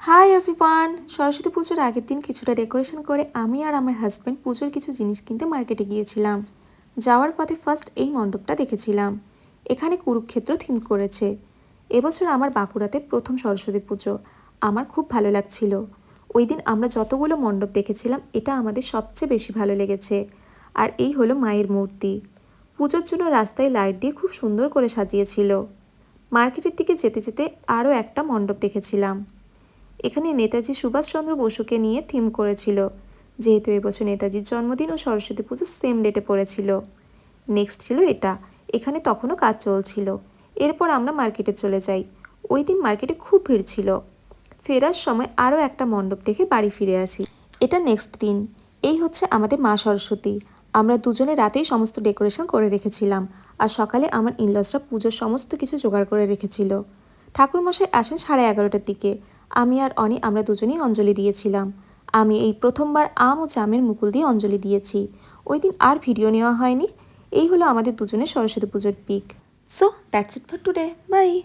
Hi everyone, Saraswati পুজোর আগের দিন কিছুটা ডেকোরেশন করে আমি আর আমার হাজব্যান্ড পুজোর কিছু জিনিস কিনতে মার্কেটে গিয়েছিলাম। যাওয়ার পথে ফার্স্ট এই মণ্ডপটা দেখেছিলাম। এখানে কুরুক্ষেত্র থিম করেছে। এবছর আমার বাঁকুড়াতে প্রথম সরস্বতী পুজো। আমার খুব ভালো লাগছিল। ওই দিন আমরা যতগুলো মণ্ডপ দেখেছিলাম এটা আমাদের সবচেয়ে বেশি ভালো লেগেছে। আর এই হলো মায়ের মূর্তি। পুজোর জন্য রাস্তায় লাইট দিয়ে খুব সুন্দর করে সাজিয়েছিল। মার্কেটের দিকে যেতে যেতে আরও একটা মণ্ডপ দেখেছিলাম। এখানে নেতাজি সুভাষচন্দ্র বসুকে নিয়ে থিম করেছিল, যেহেতু এবছর নেতাজির জন্মদিন ও সরস্বতী পুজো সেম ডেটে পড়েছিল। নেক্সট ছিল এটা, এখানে তখনও কাজ চলছিল। এরপর আমরা মার্কেটে চলে যাই। ওই দিন মার্কেটে খুব ভিড় ছিল। ফেরার সময় আরও একটা মণ্ডপ দেখে বাড়ি ফিরে আসি। এটা নেক্সট দিন। এই হচ্ছে আমাদের মা সরস্বতী। আমরা দুজনে রাতেই সমস্ত ডেকোরেশন করে রেখেছিলাম, আর সকালে আমার ইনলসরা পুজোর সমস্ত কিছু জোগাড় করে রেখেছিল। ঠাকুরমশাই আসেন 11:30টার দিকে। আমি আর অনি আমরা দুজনেই অঞ্জলি দিয়েছিলাম। আমি এই প্রথমবার আম ও জামের মুকুল দিয়ে অঞ্জলি দিয়েছি। ওই দিন আর ভিডিও নেওয়া হয়নি। এই হলো আমাদের দুজনের সরস্বতী পুজোর pic. So that's it for today, by.